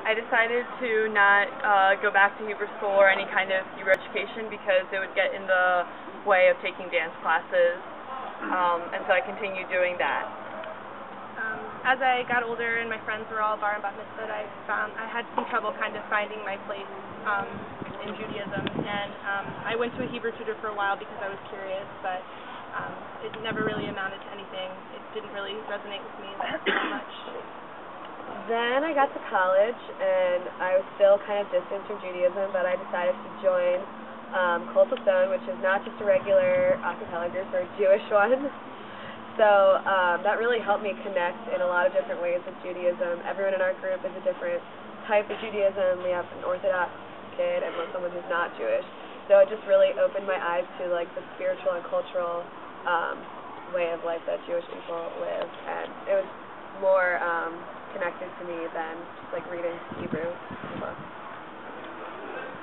I decided to not go back to Hebrew school or any kind of Hebrew education because it would get in the way of taking dance classes, and so I continued doing that. As I got older and my friends were all bar and bat mitzvah, I had some trouble kind of finding my place in Judaism, and I went to a Hebrew tutor for a while because I was curious, but it never really amounted to anything. It didn't really resonate with me that much. Then I got to college, and I was still kind of distant from Judaism, but I decided to join Cult of Stone, which is not just a regular a cappella group, or a Jewish one. So that really helped me connect in a lot of different ways with Judaism. Everyone in our group is a different type of Judaism. We have an Orthodox kid and someone who's not Jewish. So it just really opened my eyes to like the spiritual and cultural way of life that Jewish people live, and it was more connected to me than just like reading Hebrew books.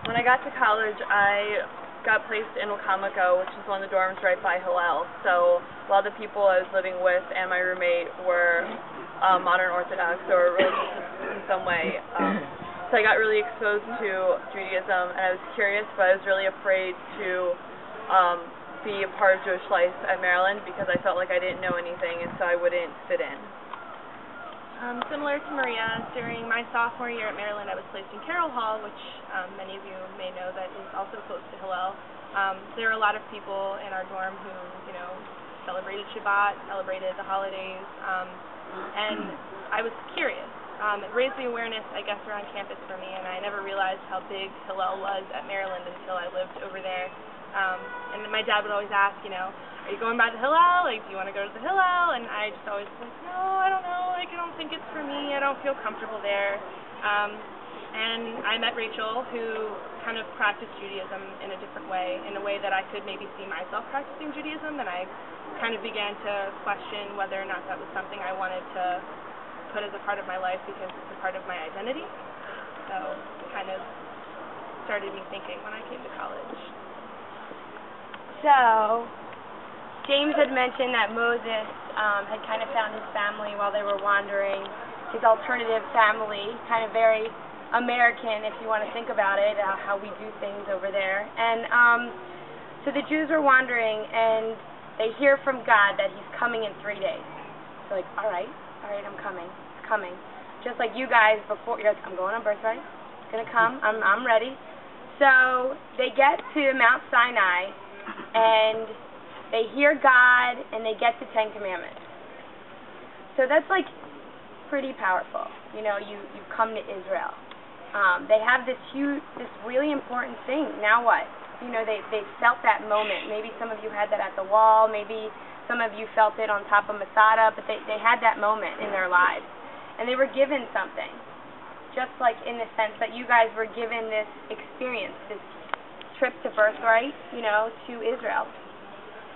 When I got to college, I got placed in Wakamiko, which is one of the dorms right by Hillel. So a lot of the people I was living with and my roommate were modern Orthodox or religious in some way. So I got really exposed to Judaism, and I was curious, but I was really afraid to be a part of Jewish life at Maryland because I felt like I didn't know anything, and so I wouldn't fit in. Similar to Maria, during my sophomore year at Maryland, I was placed in Carroll Hall, which many of you may know that is also close to Hillel. There are a lot of people in our dorm who, celebrated Shabbat, celebrated the holidays, and I was curious. It raised the awareness, I guess, around campus for me, and I never realized how big Hillel was at Maryland until I lived over there. And my dad would always ask, are you going back to Hillel? Like, do you want to go to the Hillel? And I just always was like, no, I don't know. Like, I don't think it's for me. I don't feel comfortable there. And I met Rachel, who kind of practiced Judaism in a different way, in a way that I could maybe see myself practicing Judaism, and I kind of began to question whether or not that was something I wanted to put as a part of my life because it's a part of my identity. So it kind of started me thinking when I came to college. So, James had mentioned that Moses had kind of found his family while they were wandering, his alternative family, kind of very American, if you want to think about it, how we do things over there. And so the Jews were wandering, and they hear from God that he's coming in 3 days. So like, all right, I'm coming. It's coming. Just like you guys before, you're like, I'm going on birthright. It's going to come. I'm ready. So they get to Mount Sinai, and they hear God, and they get the Ten Commandments. So that's like pretty powerful. You come to Israel. They have this really important thing. Now what? They felt that moment. Maybe some of you had that at the wall. Maybe some of you felt it on top of Masada, but they had that moment in their lives. And they were given something. Just like in the sense that you guys were given this experience, this trip to birthright, to Israel.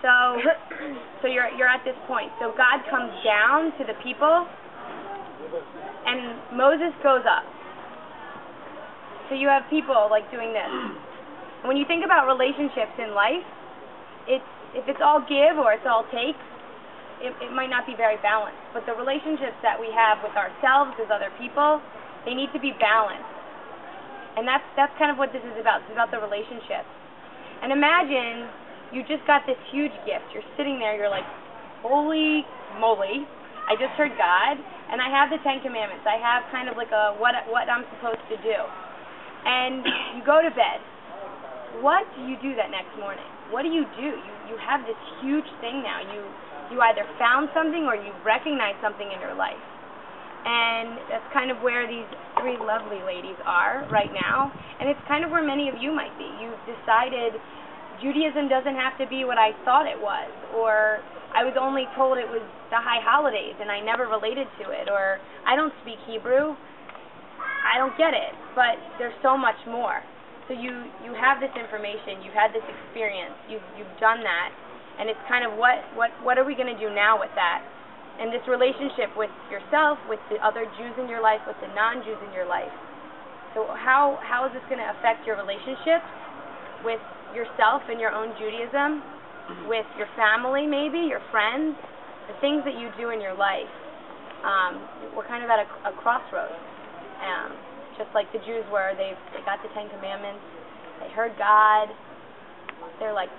So you're at this point. So God comes down to the people, and Moses goes up. So you have people like doing this. And when you think about relationships in life, if it's all give or it's all take, it might not be very balanced. But the relationships that we have with ourselves as other people, they need to be balanced. And that's kind of what this is about. It's about the relationships. And imagine you just got this huge gift. You're sitting there, you're like, holy moly, I just heard God, and I have the Ten Commandments. I have kind of like what I'm supposed to do. And you go to bed. What do you do that next morning? What do? You have this huge thing now. You either found something or you recognize something in your life. And that's kind of where these three lovely ladies are right now. And it's kind of where many of you might be. You've decided Judaism doesn't have to be what I thought it was, or I was only told it was the high holidays and I never related to it, or I don't speak Hebrew, I don't get it, but there's so much more. So you have this information, you've had this experience, you've done that, and it's kind of what are we going to do now with that? And this relationship with yourself, with the other Jews in your life, with the non-Jews in your life. So how is this going to affect your relationships with yourself and your own Judaism, with your family maybe, your friends, the things that you do in your life? We're kind of at a crossroads. just like the Jews were. They got the Ten Commandments. They heard God. They're like,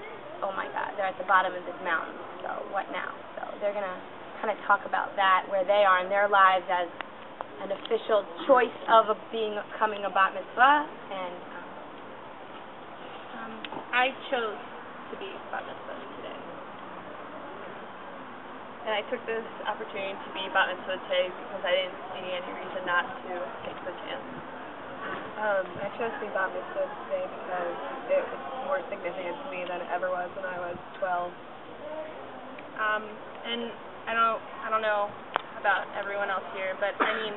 oh my God, they're at the bottom of this mountain. So what now? So they're going to kind of talk about that, where they are in their lives as an official choice of becoming a bat mitzvah. And I chose to be bat mitzvah today. And I took this opportunity to be bat mitzvah today because I didn't see any reason not to take the chance. I chose to be bat mitzvah today because it was more significant to me than it ever was when I was 12. And I don't know about everyone else here, but I mean,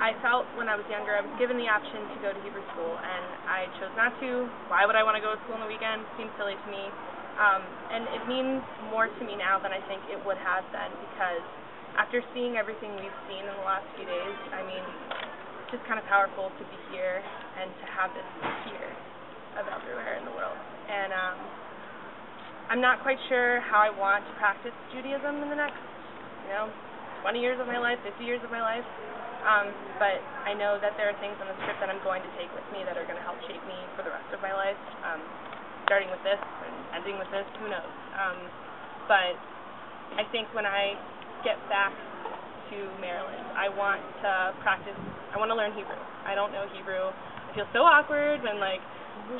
I felt when I was younger I was given the option to go to Hebrew school, and I chose not to. Why would I want to go to school on the weekend? Seems silly to me. And it means more to me now than I think it would have then, because after seeing everything we've seen in the last few days, I mean, it's just kind of powerful to be here and to have this here of everywhere in the world. And I'm not quite sure how I want to practice Judaism in the next, 20 years of my life, 50 years of my life. But I know that there are things on this trip that I'm going to take with me that are going to help shape me for the rest of my life. Starting with this and ending with this, who knows? But I think when I get back to Maryland, I want to practice. I want to learn Hebrew. I don't know Hebrew. I feel so awkward when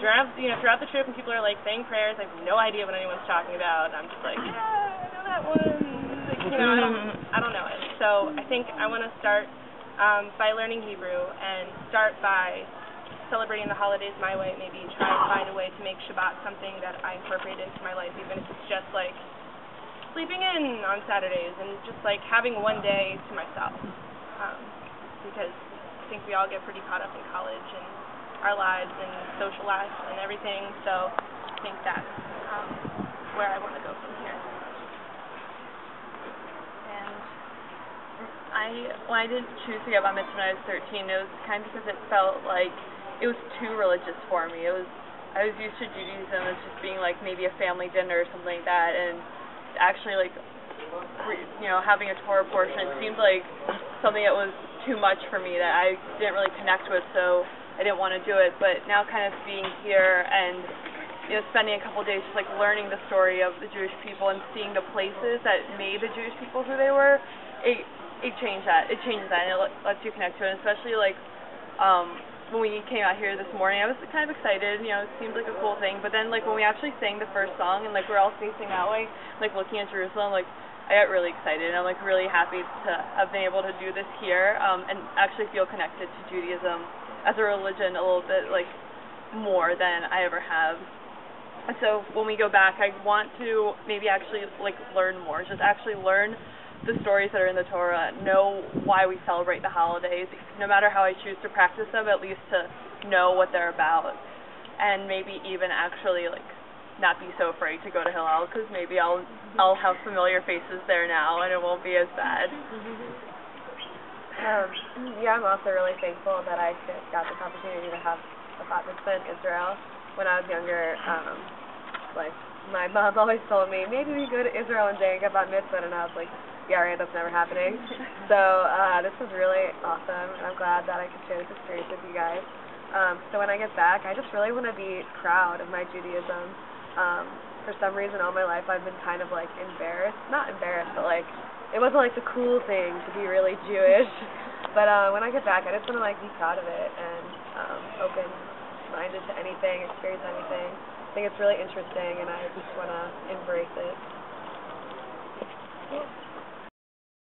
throughout the trip when people are saying prayers. I have no idea what anyone's talking about. I'm just like, yeah, I know that one. I don't know it. So I think I want to start by learning Hebrew and start by celebrating the holidays my way, maybe try and find a way to make Shabbat something that I incorporate into my life, even if it's just sleeping in on Saturdays and just having one day to myself. Because I think we all get pretty caught up in college and our lives and social life and everything, so I think that's where I want to go from here. And when I didn't choose to get bat mitzvah when I was 13, it was kind of because it felt like it was too religious for me. I was used to Judaism as just being maybe a family dinner or something like that, and actually having a Torah portion, it seemed like something that was too much for me that I didn't really connect with, so I didn't want to do it. But now kind of being here and spending a couple of days just learning the story of the Jewish people and seeing the places that made the Jewish people who they were, it changed that. It changes that, and it lets you connect to it, and especially when we came out here this morning, I was kind of excited, it seemed like a cool thing, but then when we actually sang the first song and we're all facing that way, looking at Jerusalem, I got really excited, and I'm really happy to have been able to do this here, and actually feel connected to Judaism as a religion a little bit more than I ever have. And so when we go back, I want to maybe actually learn more, just actually learn the stories that are in the Torah, know why we celebrate the holidays, no matter how I choose to practice them, at least to know what they're about, and maybe even actually not be so afraid to go to Hillel, because maybe I'll have familiar faces there now and it won't be as bad. Yeah, I'm also really thankful that I got this opportunity to have a bat mitzvah in Israel. When I was younger, my mom always told me, maybe we go to Israel one day and get bat mitzvah, and I was like, yeah, right, that's never happening. So this was really awesome, and I'm glad that I could share this experience with you guys. So when I get back, I just really want to be proud of my Judaism. For some reason all my life I've been kind of embarrassed. Not embarrassed, but it wasn't the cool thing to be really Jewish. But when I get back, I just want to be proud of it and open-minded to anything, experience anything. I think it's really interesting, and I just want to embrace it.